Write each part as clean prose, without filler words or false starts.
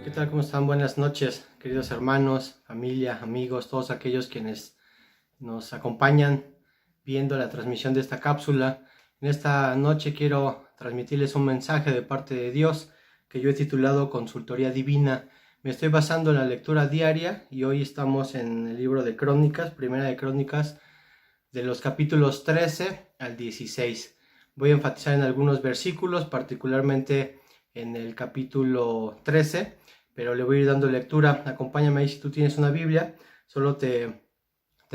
¿Qué tal? ¿Cómo están? Buenas noches, queridos hermanos, familia, amigos, todos aquellos quienes nos acompañan viendo la transmisión de esta cápsula. En esta noche quiero transmitirles un mensaje de parte de Dios que yo he titulado Consultoría Divina. Me estoy basando en la lectura diaria y hoy estamos en el libro de Crónicas, Primera de Crónicas, de los capítulos 13 al 16. Voy a enfatizar en algunos versículos, particularmente en el capítulo 13, pero le voy a ir dando lectura. Acompáñame ahí si tú tienes una Biblia. Solo te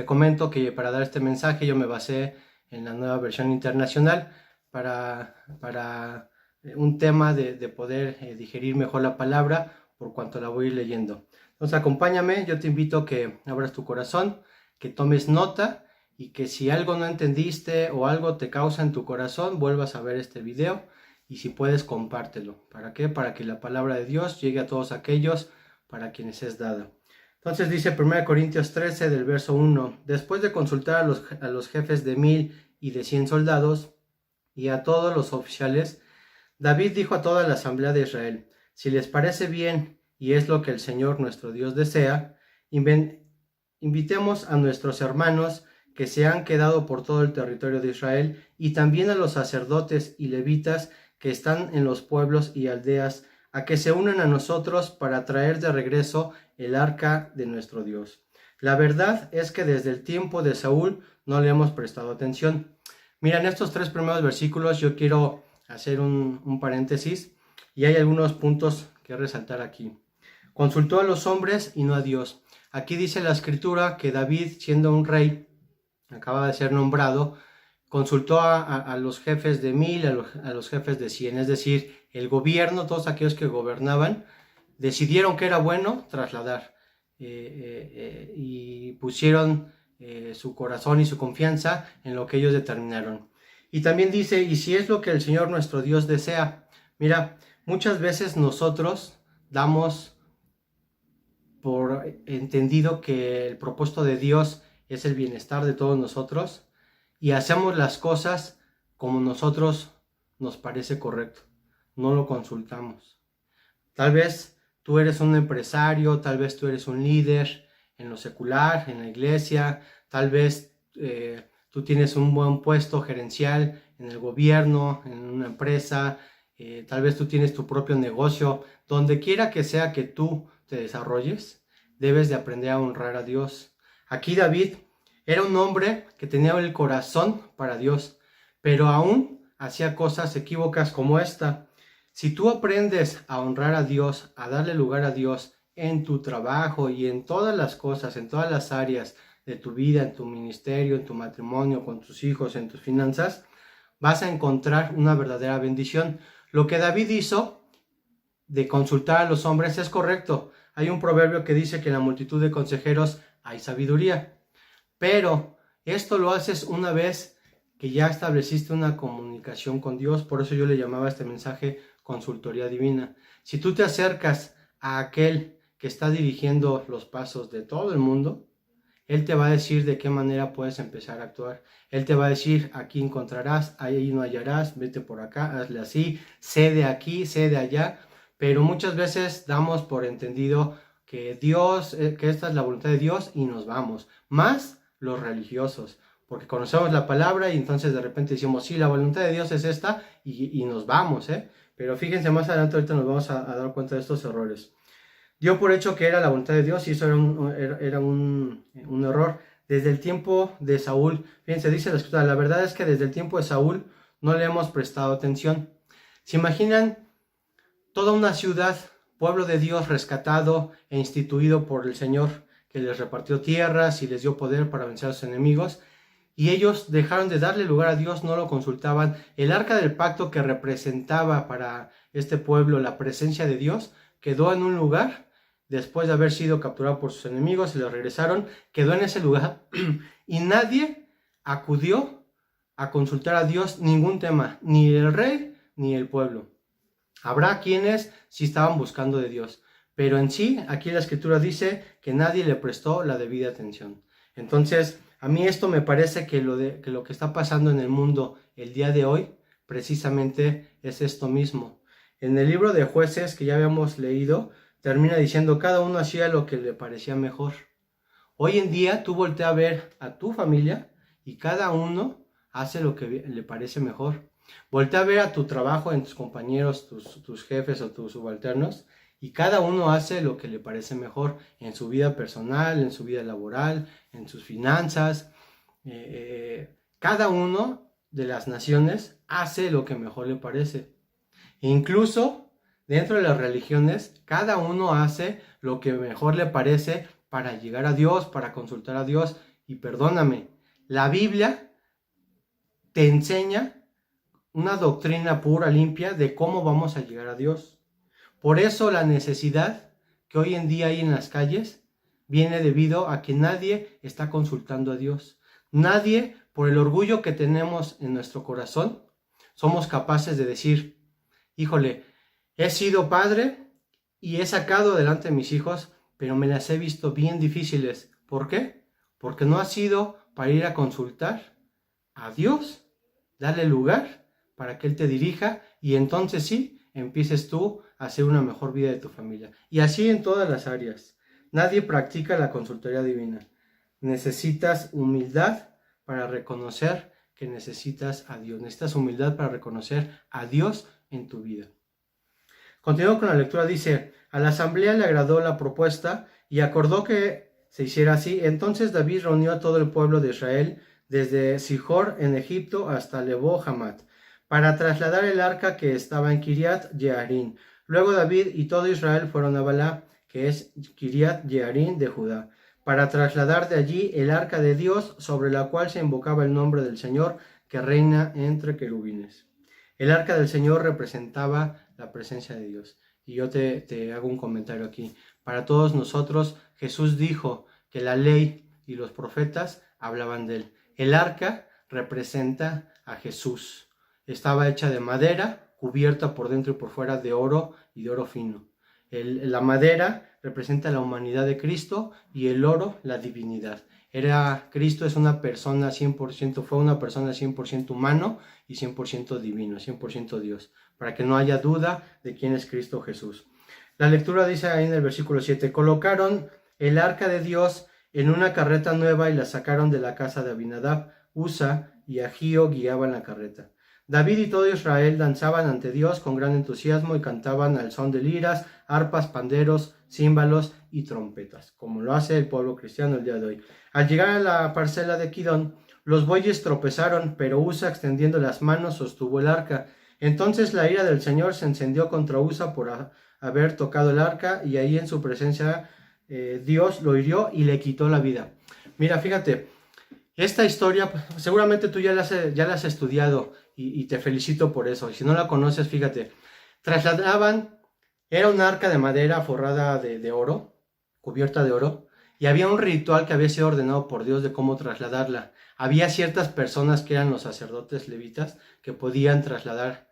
comento que para dar este mensaje yo me basé en la Nueva Versión Internacional para un tema de poder digerir mejor la palabra por cuanto la voy a ir leyendo. Entonces acompáñame, yo te invito a que abras tu corazón, que tomes nota y que si algo no entendiste o algo te causa en tu corazón, vuelvas a ver este video. Y si puedes, compártelo. ¿Para qué? Para que la palabra de Dios llegue a todos aquellos para quienes es dada. Entonces dice 1 Corintios 13 del verso 1. Después de consultar a los jefes de 1000 y de 100 soldados y a todos los oficiales, David dijo a toda la asamblea de Israel: si les parece bien y es lo que el Señor nuestro Dios desea, invitemos a nuestros hermanos que se han quedado por todo el territorio de Israel y también a los sacerdotes y levitas que están en los pueblos y aldeas, a que se unan a nosotros para traer de regreso el arca de nuestro Dios. La verdad es que desde el tiempo de Saúl no le hemos prestado atención. Mira, en estos 3 primeros versículos yo quiero hacer un paréntesis y hay algunos puntos que resaltar aquí. Consultó a los hombres y no a Dios. Aquí dice la escritura que David, siendo un rey, acaba de ser nombrado, consultó a los jefes de 1000, a los jefes de 100, es decir, el gobierno, todos aquellos que gobernaban, decidieron que era bueno trasladar y pusieron su corazón y su confianza en lo que ellos determinaron. Y también dice, y si es lo que el Señor nuestro Dios desea. Mira, muchas veces nosotros damos por entendido que el propósito de Dios es el bienestar de todos nosotros y hacemos las cosas como nosotros nos parece correcto. No lo consultamos. Tal vez tú eres un empresario, tal vez tú eres un líder en lo secular, en la iglesia, tal vez tú tienes un buen puesto gerencial en el gobierno, en una empresa, tal vez tú tienes tu propio negocio. Donde quiera que sea que tú te desarrolles, debes de aprender a honrar a Dios. Aquí David era un hombre que tenía el corazón para Dios, pero aún hacía cosas equívocas como esta. Si tú aprendes a honrar a Dios, a darle lugar a Dios en tu trabajo y en todas las cosas, en todas las áreas de tu vida, en tu ministerio, en tu matrimonio, con tus hijos, en tus finanzas, vas a encontrar una verdadera bendición. Lo que David hizo de consultar a los hombres es correcto. Hay un proverbio que dice que en la multitud de consejeros hay sabiduría. Pero esto lo haces una vez que ya estableciste una comunicación con Dios. Por eso yo le llamaba a este mensaje Consultoría Divina. Si tú te acercas a aquel que está dirigiendo los pasos de todo el mundo, Él te va a decir de qué manera puedes empezar a actuar. Él te va a decir, aquí encontrarás, ahí no hallarás, vete por acá, hazle así, cede aquí, cede allá. Pero muchas veces damos por entendido que Dios, que esta es la voluntad de Dios y nos vamos. Más los religiosos, porque conocemos la palabra y entonces de repente decimos, sí, la voluntad de Dios es esta y nos vamos, pero fíjense, más adelante ahorita nos vamos a dar cuenta de estos errores. Dio por hecho que era la voluntad de Dios y eso era un error. Desde el tiempo de Saúl, fíjense, dice la escritura, la verdad es que desde el tiempo de Saúl no le hemos prestado atención. ¿Se imaginan toda una ciudad, pueblo de Dios rescatado e instituido por el Señor, que les repartió tierras y les dio poder para vencer a sus enemigos, y ellos dejaron de darle lugar a Dios, no lo consultaban? El arca del pacto, que representaba para este pueblo la presencia de Dios, quedó en un lugar, después de haber sido capturado por sus enemigos y lo regresaron, quedó en ese lugar y nadie acudió a consultar a Dios ningún tema, ni el rey ni el pueblo. Habrá quienes sí estaban buscando de Dios, pero en sí, aquí la escritura dice que nadie le prestó la debida atención. Entonces, a mí esto me parece que lo que está pasando en el mundo el día de hoy, precisamente es esto mismo. En el libro de Jueces, que ya habíamos leído, termina diciendo, cada uno hacía lo que le parecía mejor. Hoy en día tú volteas a ver a tu familia y cada uno hace lo que le parece mejor. Voltea a ver a tu trabajo, en tus compañeros, tus jefes o tus subalternos, y cada uno hace lo que le parece mejor en su vida personal, en su vida laboral, en sus finanzas. Cada uno de las naciones hace lo que mejor le parece. E incluso dentro de las religiones, cada uno hace lo que mejor le parece para llegar a Dios, para consultar a Dios. Y perdóname, la Biblia te enseña una doctrina pura, limpia, de cómo vamos a llegar a Dios. Por eso la necesidad que hoy en día hay en las calles viene debido a que nadie está consultando a Dios. Nadie, por el orgullo que tenemos en nuestro corazón, somos capaces de decir, híjole, he sido padre y he sacado adelante a mis hijos, pero me las he visto bien difíciles. ¿Por qué? Porque no ha sido para ir a consultar a Dios, darle lugar para que Él te dirija y entonces sí, empieces tú a hacer una mejor vida de tu familia. Y así en todas las áreas. Nadie practica la consultoría divina. Necesitas humildad para reconocer que necesitas a Dios. Necesitas humildad para reconocer a Dios en tu vida. Continuando con la lectura, dice, a la asamblea le agradó la propuesta y acordó que se hiciera así. Entonces David reunió a todo el pueblo de Israel, desde Sihor en Egipto hasta Lebo Hamat, para trasladar el arca que estaba en Kiriat Jearim. Luego David y todo Israel fueron a Balá, que es Kiriat Jearim de Judá, para trasladar de allí el arca de Dios, sobre la cual se invocaba el nombre del Señor, que reina entre querubines. El arca del Señor representaba la presencia de Dios. Y yo te hago un comentario aquí. Para todos nosotros, Jesús dijo que la ley y los profetas hablaban de él. El arca representa a Jesús. Estaba hecha de madera, cubierta por dentro y por fuera de oro y de oro fino. La madera representa la humanidad de Cristo y el oro la divinidad. Cristo es una persona 100%, fue una persona 100% humano y 100% divino, 100% Dios, para que no haya duda de quién es Cristo Jesús. La lectura dice ahí en el versículo 7, colocaron el arca de Dios en una carreta nueva y la sacaron de la casa de Abinadab. Usa y Agío guiaban la carreta. David y todo Israel danzaban ante Dios con gran entusiasmo y cantaban al son de liras, arpas, panderos, címbalos y trompetas, como lo hace el pueblo cristiano el día de hoy. Al llegar a la parcela de Kidón, los bueyes tropezaron, pero Usa, extendiendo las manos, sostuvo el arca. Entonces la ira del Señor se encendió contra Usa por haber tocado el arca, y ahí en su presencia Dios lo hirió y le quitó la vida. Mira, fíjate, esta historia seguramente tú ya la has estudiado y te felicito por eso. Y si no la conoces, fíjate, era un arca de madera forrada de oro, cubierta de oro, y había un ritual que había sido ordenado por Dios de cómo trasladarla. Había ciertas personas que eran los sacerdotes levitas que podían trasladar,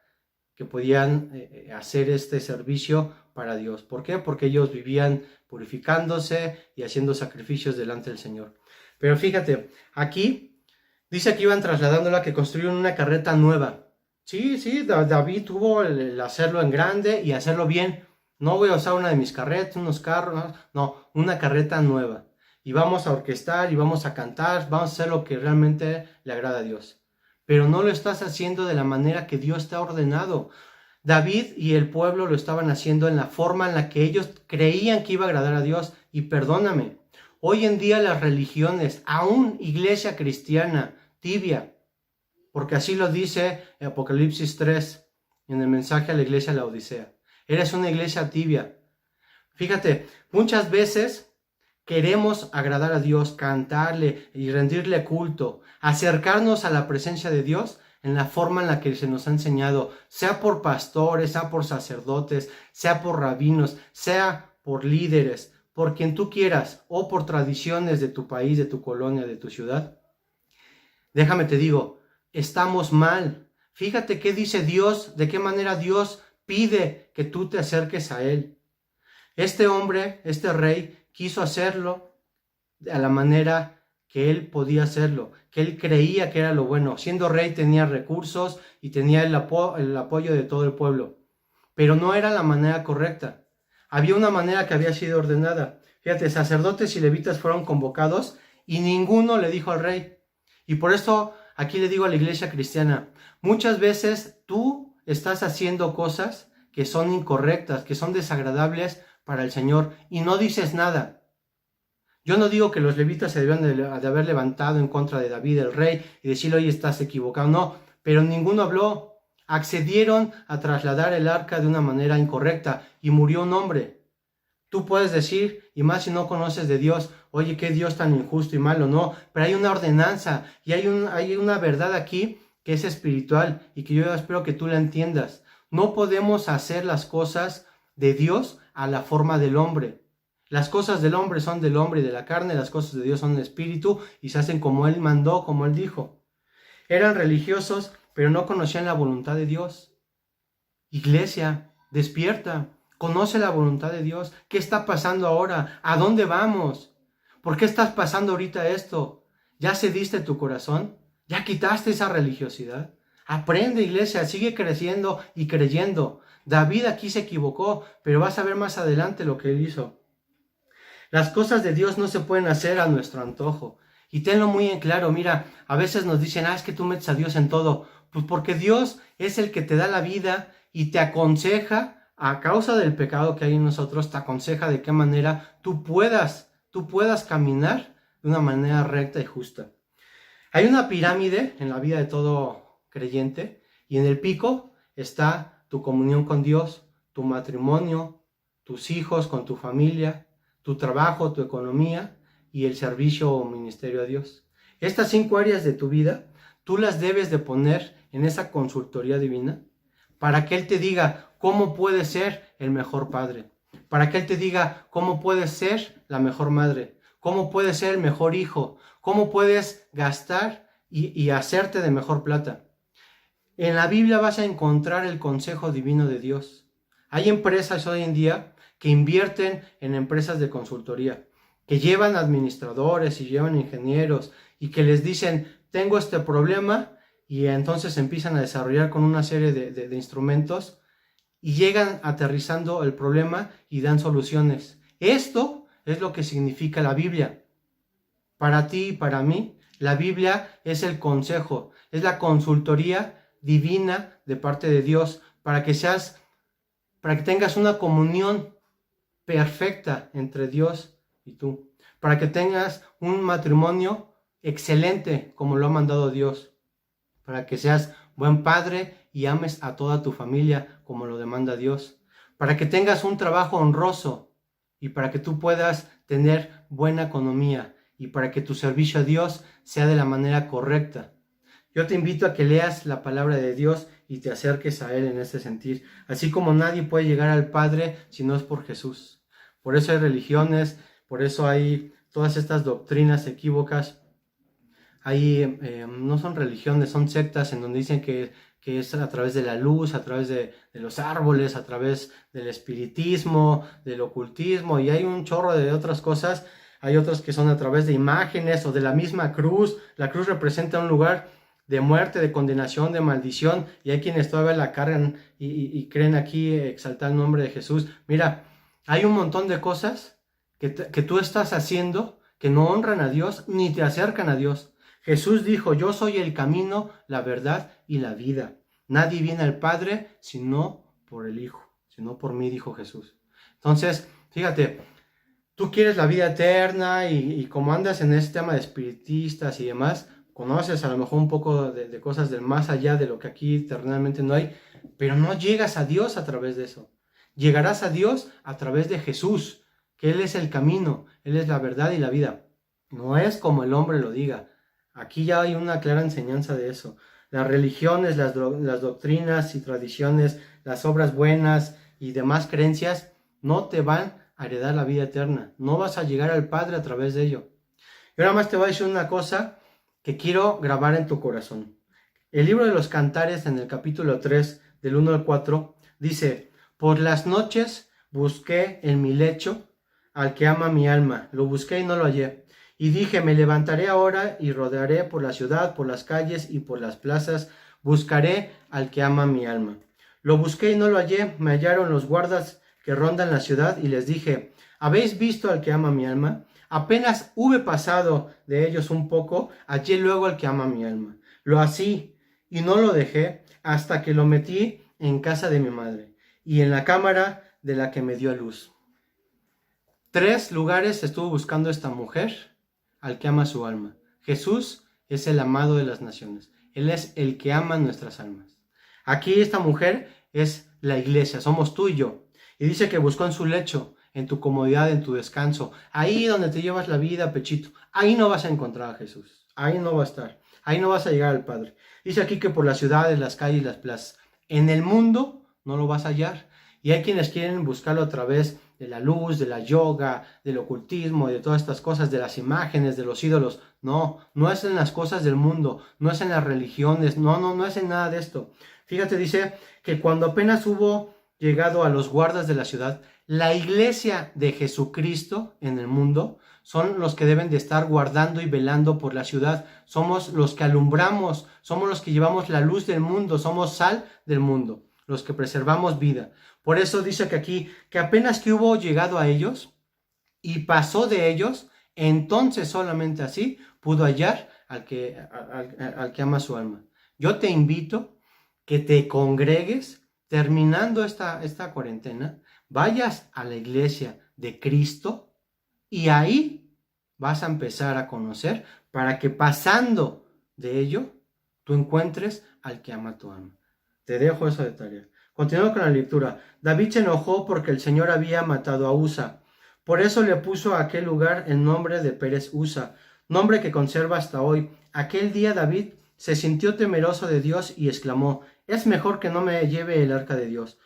que podían hacer este servicio para Dios. ¿Por qué? Porque ellos vivían purificándose y haciendo sacrificios delante del Señor. Pero fíjate, aquí dice que iban trasladándola, que construyeron una carreta nueva. Sí, David tuvo el hacerlo en grande y hacerlo bien. No voy a usar una de mis carretas, unos carros, no, una carreta nueva. Y vamos a orquestar y vamos a cantar, vamos a hacer lo que realmente le agrada a Dios. Pero no lo estás haciendo de la manera que Dios te ha ordenado. David y el pueblo lo estaban haciendo en la forma en la que ellos creían que iba a agradar a Dios. Y perdóname, hoy en día las religiones, aún iglesia cristiana tibia, porque así lo dice Apocalipsis 3 en el mensaje a la iglesia de la Odisea. Eres una iglesia tibia. Fíjate, muchas veces queremos agradar a Dios, cantarle y rendirle culto, acercarnos a la presencia de Dios en la forma en la que se nos ha enseñado, sea por pastores, sea por sacerdotes, sea por rabinos, sea por líderes, por quien tú quieras, o por tradiciones de tu país, de tu colonia, de tu ciudad. Déjame te digo, estamos mal. Fíjate qué dice Dios, de qué manera Dios pide que tú te acerques a Él. Este hombre, este rey, quiso hacerlo a la manera que él podía hacerlo, que él creía que era lo bueno. Siendo rey tenía recursos y tenía el apoyo de todo el pueblo, pero no era la manera correcta. Había una manera que había sido ordenada. Fíjate, sacerdotes y levitas fueron convocados y ninguno le dijo al rey. Y por esto aquí le digo a la iglesia cristiana, muchas veces tú estás haciendo cosas que son incorrectas, que son desagradables para el Señor y no dices nada. Yo no digo que los levitas se debían de haber levantado en contra de David, el rey, y decirle, oye, estás equivocado. No, pero ninguno habló. Accedieron a trasladar el arca de una manera incorrecta y murió un hombre. Tú puedes decir, y más si no conoces de Dios, oye, qué Dios tan injusto y malo, no, pero hay una ordenanza y hay una verdad aquí que es espiritual y que yo espero que tú la entiendas. No podemos hacer las cosas de Dios a la forma del hombre. Las cosas del hombre son del hombre y de la carne, las cosas de Dios son del espíritu y se hacen como Él mandó, como Él dijo. Eran religiosos, pero no conocían la voluntad de Dios. Iglesia, despierta, conoce la voluntad de Dios. ¿Qué está pasando ahora? ¿A dónde vamos? ¿Por qué estás pasando ahorita esto? ¿Ya cediste tu corazón? ¿Ya quitaste esa religiosidad? Aprende, iglesia, sigue creciendo y creyendo. David aquí se equivocó, pero vas a ver más adelante lo que él hizo. Las cosas de Dios no se pueden hacer a nuestro antojo. Y tenlo muy en claro, mira, a veces nos dicen, es que tú metes a Dios en todo. Pues porque Dios es el que te da la vida y te aconseja, a causa del pecado que hay en nosotros, te aconseja de qué manera tú puedas caminar de una manera recta y justa. Hay una pirámide en la vida de todo creyente y en el pico está tu comunión con Dios, tu matrimonio, tus hijos con tu familia, tu trabajo, tu economía y el servicio o ministerio a Dios. Estas 5 áreas de tu vida, tú las debes de poner en esa consultoría divina para que Él te diga cómo puedes ser el mejor padre, para que Él te diga cómo puedes ser la mejor madre, cómo puedes ser el mejor hijo, cómo puedes gastar y hacerte de mejor plata. En la Biblia vas a encontrar el consejo divino de Dios. Hay empresas hoy en día que invierten en empresas de consultoría, que llevan administradores y llevan ingenieros y que les dicen, tengo este problema, y entonces empiezan a desarrollar con una serie de instrumentos y llegan aterrizando el problema y dan soluciones. Esto es lo que significa la Biblia. Para ti y para mí, la Biblia es el consejo, es la consultoría divina de parte de Dios para que tengas una comunión perfecta entre Dios y tú, para que tengas un matrimonio excelente como lo ha mandado Dios, para que seas buen padre y ames a toda tu familia como lo demanda Dios, para que tengas un trabajo honroso y para que tú puedas tener buena economía y para que tu servicio a Dios sea de la manera correcta. Yo te invito a que leas la palabra de Dios y te acerques a Él en ese sentir, así como nadie puede llegar al Padre si no es por Jesús. Por eso hay religiones, por eso hay todas estas doctrinas equívocas. No son religiones, son sectas en donde dicen que es a través de la luz, a través de los árboles, a través del espiritismo, del ocultismo, y hay un chorro de otras cosas. Hay otras que son a través de imágenes o de la misma cruz. La cruz representa un lugar de muerte, de condenación, de maldición, y hay quienes todavía la cargan y creen aquí exaltar el nombre de Jesús. Mira, hay un montón de cosas que tú estás haciendo que no honran a Dios ni te acercan a Dios. Jesús dijo, yo soy el camino, la verdad y la vida. Nadie viene al Padre sino por el Hijo, sino por mí, dijo Jesús. Entonces, fíjate, tú quieres la vida eterna y como andas en este tema de espiritistas y demás, conoces a lo mejor un poco de cosas del más allá de lo que aquí terrenalmente no hay, pero no llegas a Dios a través de eso. Llegarás a Dios a través de Jesús, que Él es el camino, Él es la verdad y la vida. No es como el hombre lo diga. Aquí ya hay una clara enseñanza de eso. Las religiones, las doctrinas y tradiciones, las obras buenas y demás creencias no te van a heredar la vida eterna. No vas a llegar al Padre a través de ello. Y ahora más te voy a decir una cosa que quiero grabar en tu corazón. El libro de los Cantares, en el capítulo 3, del 1 al 4, dice, por las noches busqué en mi lecho al que ama mi alma. Lo busqué y no lo hallé. Y dije, me levantaré ahora y rodearé por la ciudad, por las calles y por las plazas. Buscaré al que ama mi alma. Lo busqué y no lo hallé. Me hallaron los guardas que rondan la ciudad y les dije, ¿habéis visto al que ama mi alma? Apenas hube pasado de ellos un poco, hallé luego al que ama mi alma. Lo así, y no lo dejé hasta que lo metí en casa de mi madre y en la cámara de la que me dio a luz. 3 lugares estuvo buscando esta mujer al que ama su alma. Jesús es el amado de las naciones. Él es el que ama nuestras almas. Aquí esta mujer es la iglesia, somos tú y yo. Y dice que buscó en su lecho, en tu comodidad, en tu descanso, ahí donde te llevas la vida, pechito. Ahí no vas a encontrar a Jesús. Ahí no va a estar. Ahí no vas a llegar al Padre. Dice aquí que por las ciudades, las calles, las plazas. En el mundo no lo vas a hallar. Y hay quienes quieren buscarlo a través de la luz, de la yoga, del ocultismo, de todas estas cosas, de las imágenes, de los ídolos. No, no es en las cosas del mundo, no es en las religiones, no es en nada de esto. Fíjate, dice que cuando apenas hubo llegado a los guardas de la ciudad, la iglesia de Jesucristo en el mundo son los que deben de estar guardando y velando por la ciudad. Somos los que alumbramos, somos los que llevamos la luz del mundo, somos sal del mundo, los que preservamos vida. Por eso dice que aquí, que apenas que hubo llegado a ellos y pasó de ellos, entonces solamente así pudo hallar al que ama su alma. Yo te invito que te congregues, terminando esta cuarentena, vayas a la iglesia de Cristo y ahí vas a empezar a conocer para que pasando de ello, tú encuentres al que ama tu alma. Te dejo eso de tarea. Continuando con la lectura. David se enojó porque el Señor había matado a Usa. Por eso le puso a aquel lugar el nombre de Pérez Usa, nombre que conserva hasta hoy. Aquel día David se sintió temeroso de Dios y exclamó, es mejor que no me lleve el arca de Dios.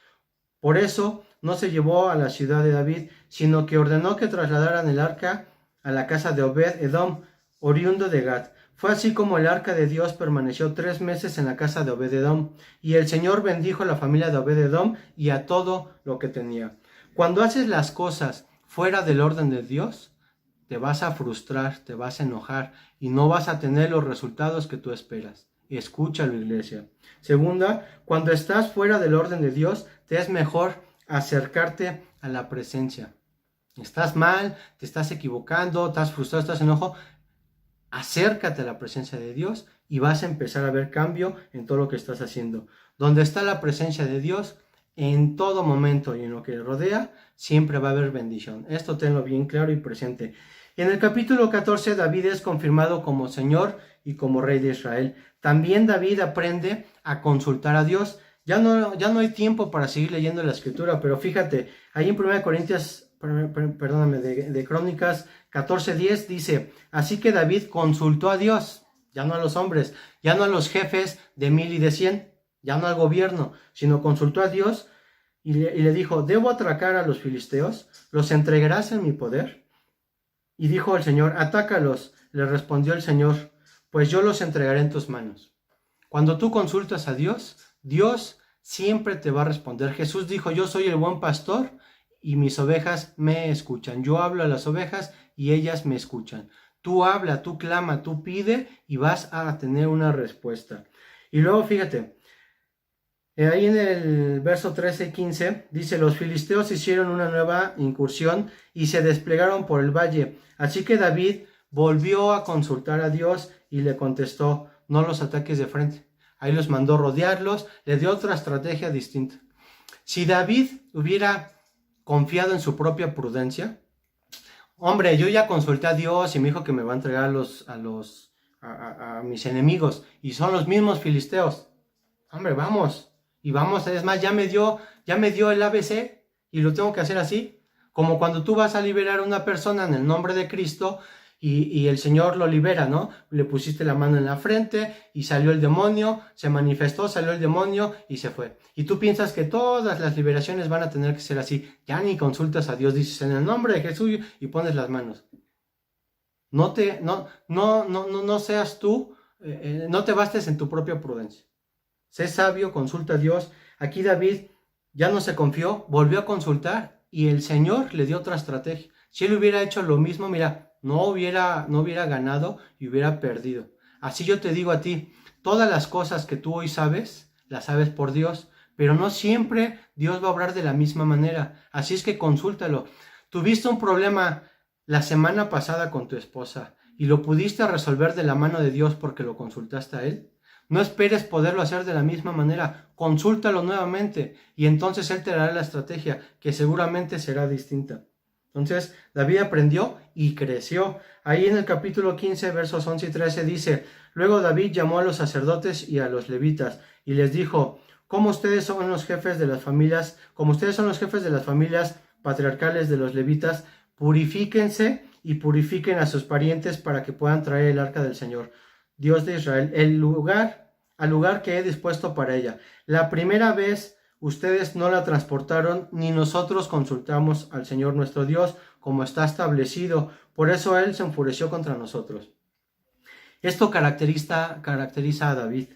Por eso no se llevó a la ciudad de David, sino que ordenó que trasladaran el arca a la casa de Obed-Edom, oriundo de Gat. Fue así como el arca de Dios permaneció 3 meses en la casa de Obed-Edom, y el Señor bendijo a la familia de Obed-Edom y a todo lo que tenía. Cuando haces las cosas fuera del orden de Dios, te vas a frustrar, te vas a enojar y no vas a tener los resultados que tú esperas. Escúchalo, iglesia. Segunda, cuando estás fuera del orden de Dios, te es mejor acercarte a la presencia. Estás mal, te estás equivocando, estás frustrado, estás enojo. Acércate a la presencia de Dios y vas a empezar a ver cambio en todo lo que estás haciendo. Donde está la presencia de Dios, en todo momento y en lo que rodea, siempre va a haber bendición. Esto tenlo bien claro y presente. En el capítulo 14, David es confirmado como Señor y como Rey de Israel. También David aprende a consultar a Dios. Ya no hay tiempo para seguir leyendo la Escritura, pero fíjate, ahí en 1 Corintios, de Crónicas 14:10 dice, así que David consultó a Dios, ya no a los hombres, ya no a los jefes de 1000 y de 100, ya no al gobierno, sino consultó a Dios y le dijo, ¿debo atracar a los filisteos? ¿Los entregarás en mi poder? Y dijo el Señor, atácalos. Le respondió el Señor, pues yo los entregaré en tus manos. Cuando tú consultas a Dios, Dios siempre te va a responder. Jesús dijo, yo soy el buen pastor y mis ovejas me escuchan. Yo hablo a las ovejas y ellas me escuchan. Tú habla, tú clama, tú pide y vas a tener una respuesta. Y luego fíjate, ahí en el verso 13 y 15 dice, los filisteos hicieron una nueva incursión y se desplegaron por el valle. Así que David volvió a consultar a Dios y le contestó, no los ataques de frente. Ahí los mandó rodearlos, le dio otra estrategia distinta. Si David hubiera confiado en su propia prudencia, hombre, yo ya consulté a Dios y me dijo que me va a entregar a mis enemigos y son los mismos filisteos. Hombre, vamos. Y vamos, es más, ya me dio el ABC y lo tengo que hacer así. Como cuando tú vas a liberar a una persona en el nombre de Cristo y el Señor lo libera, ¿no? Le pusiste la mano en la frente y salió el demonio, se manifestó, salió el demonio y se fue. Y tú piensas que todas las liberaciones van a tener que ser así. Ya ni consultas a Dios, dices en el nombre de Jesús y pones las manos. No seas tú, no te bastes en tu propia prudencia. Sé sabio, consulta a Dios. Aquí David ya no se confió, volvió a consultar y el Señor le dio otra estrategia. Si él hubiera hecho lo mismo, mira, no hubiera ganado y hubiera perdido. Así yo te digo a ti, todas las cosas que tú hoy sabes, las sabes por Dios, pero no siempre Dios va a obrar de la misma manera. Así es que consúltalo. Tuviste un problema la semana pasada con tu esposa y lo pudiste resolver de la mano de Dios porque lo consultaste a Él. No esperes poderlo hacer de la misma manera. Consúltalo nuevamente y entonces Él te dará la estrategia que seguramente será distinta. Entonces David aprendió y creció. Ahí en el capítulo 15, versos 11 y 13 dice: luego David llamó a los sacerdotes y a los levitas y les dijo: como ustedes son los jefes de las familias patriarcales de los levitas, purifíquense y purifiquen a sus parientes para que puedan traer el arca del Señor, Dios de Israel, al lugar que he dispuesto para ella. La primera vez ustedes no la transportaron, ni nosotros consultamos al Señor nuestro Dios, como está establecido. Por eso Él se enfureció contra nosotros. Esto caracteriza a David,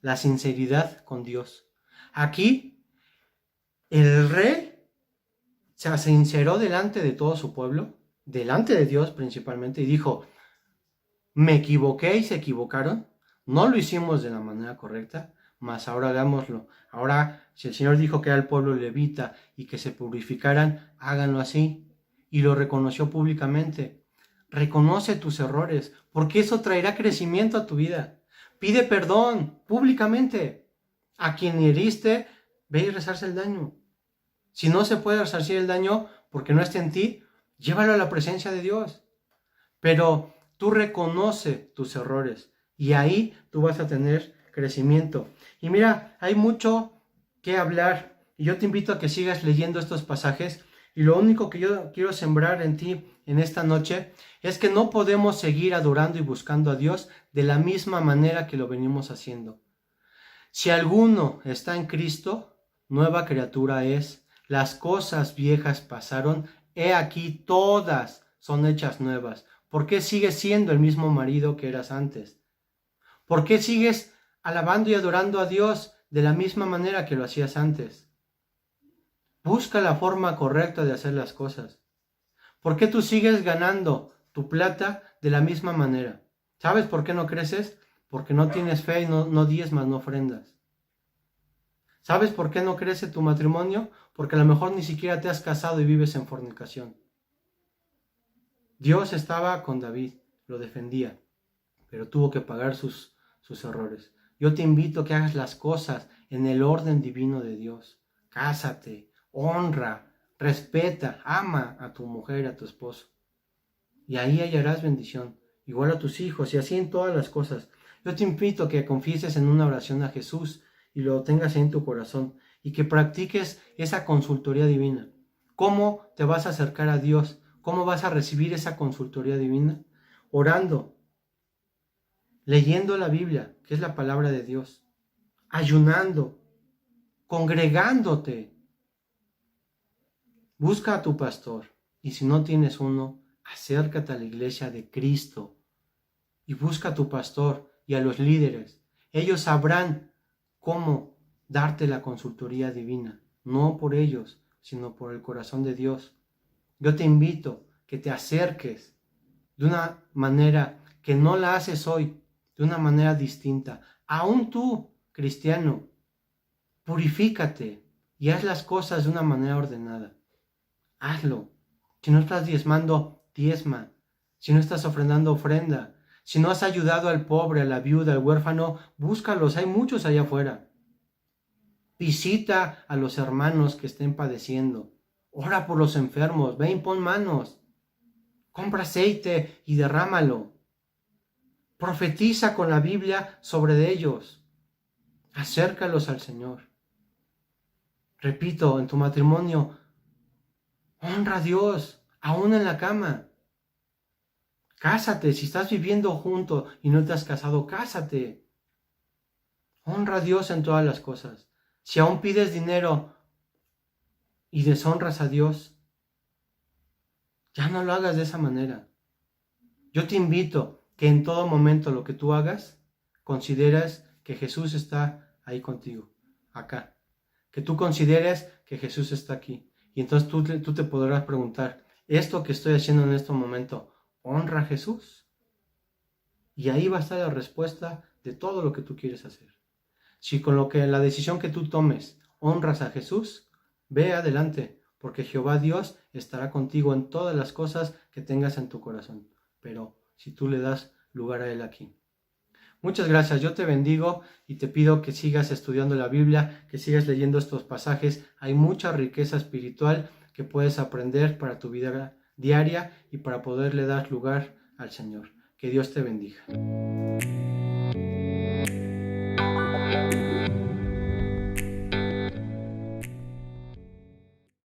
la sinceridad con Dios. Aquí, el rey se sinceró delante de todo su pueblo, delante de Dios principalmente, y dijo: me equivoqué y se equivocaron, no lo hicimos de la manera correcta, mas ahora hagámoslo. Ahora, si el Señor dijo que era el pueblo levita y que se purificaran, háganlo así. Y lo reconoció públicamente. Reconoce tus errores, porque eso traerá crecimiento a tu vida. Pide perdón públicamente. A quien heriste, ve y resarce el daño. Si no se puede resarcir el daño porque no está en ti, llévalo a la presencia de Dios. Pero tú reconoce tus errores y ahí tú vas a tener crecimiento. Y mira, hay mucho que hablar y yo te invito a que sigas leyendo estos pasajes. Y lo único que yo quiero sembrar en ti en esta noche es que no podemos seguir adorando y buscando a Dios de la misma manera que lo venimos haciendo. Si alguno está en Cristo, nueva criatura es. Las cosas viejas pasaron, he aquí todas son hechas nuevas. ¿Por qué sigues siendo el mismo marido que eras antes? ¿Por qué sigues alabando y adorando a Dios de la misma manera que lo hacías antes? Busca la forma correcta de hacer las cosas. ¿Por qué tú sigues ganando tu plata de la misma manera? ¿Sabes por qué no creces? Porque no tienes fe y no diezmas, no ofrendas. ¿Sabes por qué no crece tu matrimonio? Porque a lo mejor ni siquiera te has casado y vives en fornicación. Dios estaba con David, lo defendía, pero tuvo que pagar sus errores. Yo te invito a que hagas las cosas en el orden divino de Dios. Cásate, honra, respeta, ama a tu mujer, a tu esposo. Y ahí hallarás bendición, igual a tus hijos y así en todas las cosas. Yo te invito a que confieses en una oración a Jesús y lo tengas ahí en tu corazón y que practiques esa consultoría divina. ¿Cómo te vas a acercar a Dios? ¿Cómo vas a recibir esa consultoría divina? Orando, leyendo la Biblia, que es la palabra de Dios, ayunando, congregándote. Busca a tu pastor y si no tienes uno, acércate a la iglesia de Cristo y busca a tu pastor y a los líderes. Ellos sabrán cómo darte la consultoría divina, no por ellos, sino por el corazón de Dios. Yo te invito que te acerques de una manera que no la haces hoy, de una manera distinta. Aún tú, cristiano, purifícate y haz las cosas de una manera ordenada. Hazlo. Si no estás diezmando, diezma. Si no estás ofrendando, ofrenda. Si no has ayudado al pobre, a la viuda, al huérfano, búscalos, hay muchos allá afuera. Visita a los hermanos que estén padeciendo. Ora por los enfermos, ve y pon manos. Compra aceite y derrámalo. Profetiza con la Biblia sobre ellos. Acércalos al Señor. Repito, en tu matrimonio, honra a Dios, aún en la cama. Cásate, si estás viviendo junto y no te has casado, cásate. Honra a Dios en todas las cosas. Si aún pides dinero y deshonras a Dios, ya no lo hagas de esa manera. Yo te invito que en todo momento lo que tú hagas, consideres que Jesús está ahí contigo, acá. Que tú consideres que Jesús está aquí. Y entonces tú te podrás preguntar, ¿esto que estoy haciendo en este momento honra a Jesús? Y ahí va a estar la respuesta de todo lo que tú quieres hacer. Si con la decisión que tú tomes honras a Jesús, ve adelante, porque Jehová Dios estará contigo en todas las cosas que tengas en tu corazón. Pero si tú le das lugar a Él aquí. Muchas gracias, yo te bendigo y te pido que sigas estudiando la Biblia, que sigas leyendo estos pasajes. Hay mucha riqueza espiritual que puedes aprender para tu vida diaria y para poderle dar lugar al Señor. Que Dios te bendiga.